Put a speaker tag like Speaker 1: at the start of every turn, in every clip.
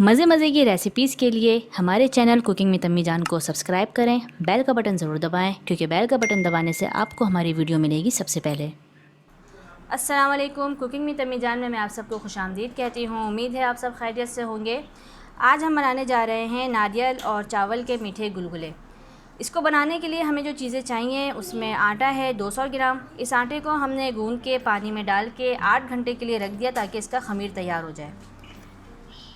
Speaker 1: मज़े मज़े की रेसिपीज़ के लिए हमारे चैनल कुकिंग में तम्मी जान को सब्सक्राइब करें, बेल का बटन ज़रूर दबाएं क्योंकि बेल का बटन दबाने से आपको हमारी वीडियो मिलेगी सबसे पहले। अस्सलाम वालेकुम, कुकिंग में तम्मी जान में मैं आप सबको खुशामदीद कहती हूँ। उम्मीद है आप सब खैरियत से होंगे। आज हम बनाने जा रहे हैं नारियल और चावल के मीठे गुलगुले। इसको बनाने के लिए हमें जो चीज़ें चाहिए उसमें आटा है 200 ग्राम। इस आटे को हमने गूंद के पानी में डाल के 8 घंटे के लिए रख दिया ताकि इसका ख़मीर तैयार हो जाए।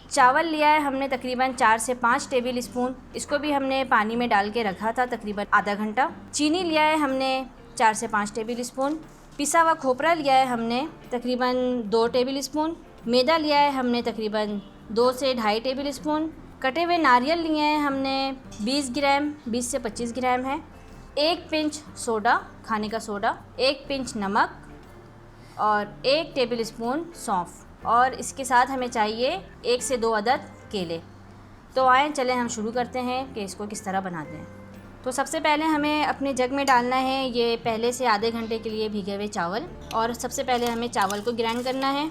Speaker 1: चावल लिया है हमने तकरीबन 4 से 5 टेबल स्पून, इसको भी हमने पानी में डाल के रखा था तकरीबन आधा घंटा। चीनी लिया है हमने 4 से 5 टेबल स्पून। पिसा हुआ खोपरा लिया है हमने तकरीबन 2 टेबल स्पून। मैदा लिया है हमने तकरीबन 2 से ढाई टेबल स्पून। कटे हुए नारियल लिए हैं हमने 20 ग्राम, 20 से 25 ग्राम है। 1 पिंच सोडा, खाने का सोडा, 1 पिंच नमक और 1 टेबल स्पून सौंफ। और इसके साथ हमें चाहिए 1 से 2 अदद केले। तो आएँ चलें हम शुरू करते हैं कि इसको किस तरह बनाते हैं। तो सबसे पहले हमें अपने जग में डालना है ये पहले से आधे घंटे के लिए भीगे हुए चावल। और सबसे पहले हमें चावल को ग्राइंड करना है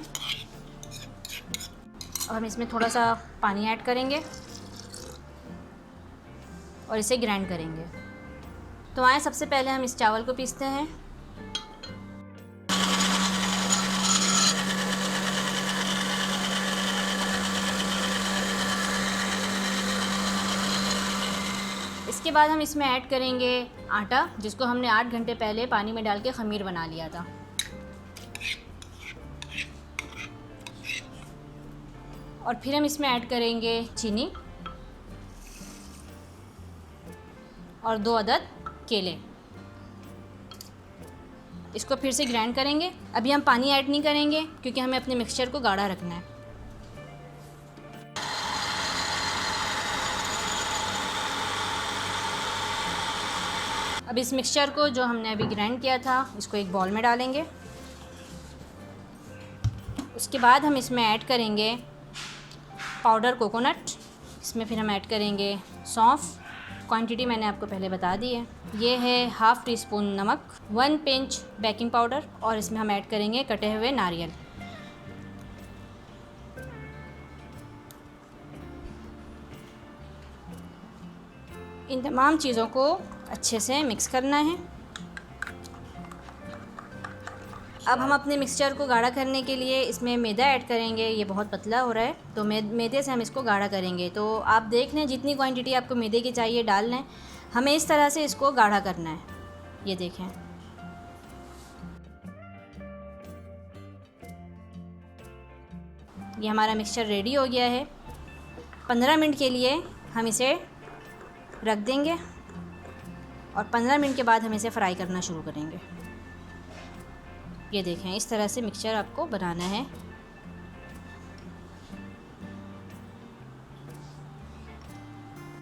Speaker 1: और हम इसमें थोड़ा सा पानी ऐड करेंगे और इसे ग्राइंड करेंगे। तो आएँ सबसे पहले हम इस चावल को पीसते हैं। इसके बाद हम इसमें ऐड करेंगे आटा, जिसको हमने 8 घंटे पहले पानी में डाल के ख़मीर बना लिया था। और फिर हम इसमें ऐड करेंगे चीनी और 2 अदद केले। इसको फिर से ग्राइंड करेंगे। अभी हम पानी ऐड नहीं करेंगे क्योंकि हमें अपने मिक्सचर को गाढ़ा रखना है। अब इस मिक्सचर को जो हमने अभी ग्राइंड किया था इसको एक बाउल में डालेंगे। उसके बाद हम इसमें ऐड करेंगे पाउडर कोकोनट। इसमें फिर हम ऐड करेंगे सौंफ। क्वांटिटी मैंने आपको पहले बता दी है। ये है हाफ़ टी स्पून नमक, 1 पिंच बेकिंग पाउडर और इसमें हम ऐड करेंगे कटे हुए नारियल। इन तमाम चीज़ों को अच्छे से मिक्स करना है। अब हम अपने मिक्सचर को गाढ़ा करने के लिए इसमें मैदा ऐड करेंगे। ये बहुत पतला हो रहा है तो मैदे से हम इसको गाढ़ा करेंगे। तो आप देख लें जितनी क्वांटिटी आपको मैदे की चाहिए डाल लें। हमें इस तरह से इसको गाढ़ा करना है। ये देखें, ये हमारा मिक्सचर रेडी हो गया है। 15 मिनट के लिए हम इसे रख देंगे और 15 मिनट के बाद हम इसे फ्राई करना शुरू करेंगे। ये देखें, इस तरह से मिक्सचर आपको बनाना है।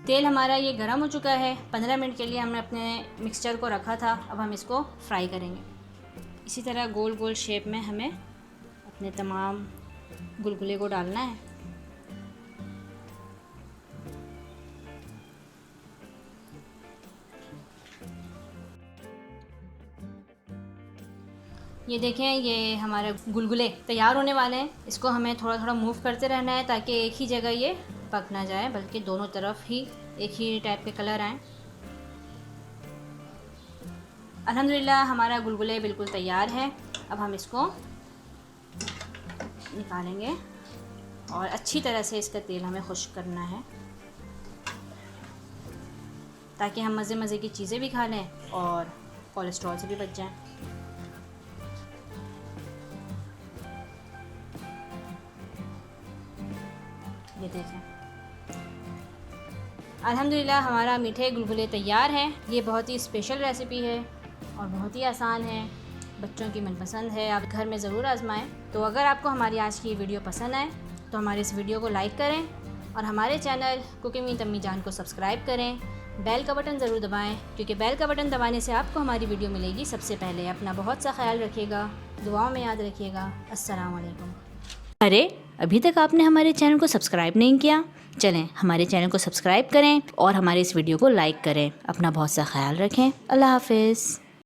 Speaker 1: तेल हमारा ये गर्म हो चुका है। 15 मिनट के लिए हमने अपने मिक्सचर को रखा था। अब हम इसको फ्राई करेंगे। इसी तरह गोल गोल शेप में हमें अपने तमाम गुलगुले को डालना है। ये देखें, ये हमारे गुलगुले तैयार होने वाले हैं। इसको हमें थोड़ा थोड़ा मूव करते रहना है ताकि एक ही जगह ये पक ना जाए, बल्कि दोनों तरफ ही एक ही टाइप के कलर आएँ। अल्हम्दुलिल्लाह हमारा गुलगुले बिल्कुल तैयार है। अब हम इसको निकालेंगे और अच्छी तरह से इसका तेल हमें खुश्क करना है ताकि हम मज़े मज़े की चीज़ें भी खा लें और कोलेस्ट्रॉल से भी बच जाएं। ये देखें, अल्हम्दुलिल्लाह हमारा मीठे गुलगुले तैयार हैं। ये बहुत ही स्पेशल रेसिपी है और बहुत ही आसान है, बच्चों की मनपसंद है। आप घर में ज़रूर आजमाएं। तो अगर आपको हमारी आज की वीडियो पसंद आए तो हमारे इस वीडियो को लाइक करें और हमारे चैनल कुकिंग में तम्मी जान को सब्सक्राइब करें। बेल का बटन ज़रूर दबाएं क्योंकि बेल का बटन दबाने से आपको हमारी वीडियो मिलेगी सबसे पहले। अपना बहुत सा ख्याल रखिएगा, दुआओं में याद रखिएगा। अस्सलाम वालेकुम। अरे, अभी तक आपने हमारे चैनल को सब्सक्राइब नहीं किया? चलें हमारे चैनल को सब्सक्राइब करें और हमारे इस वीडियो को लाइक करें। अपना बहुत सा ख्याल रखें। अल्लाह हाफ़िज़।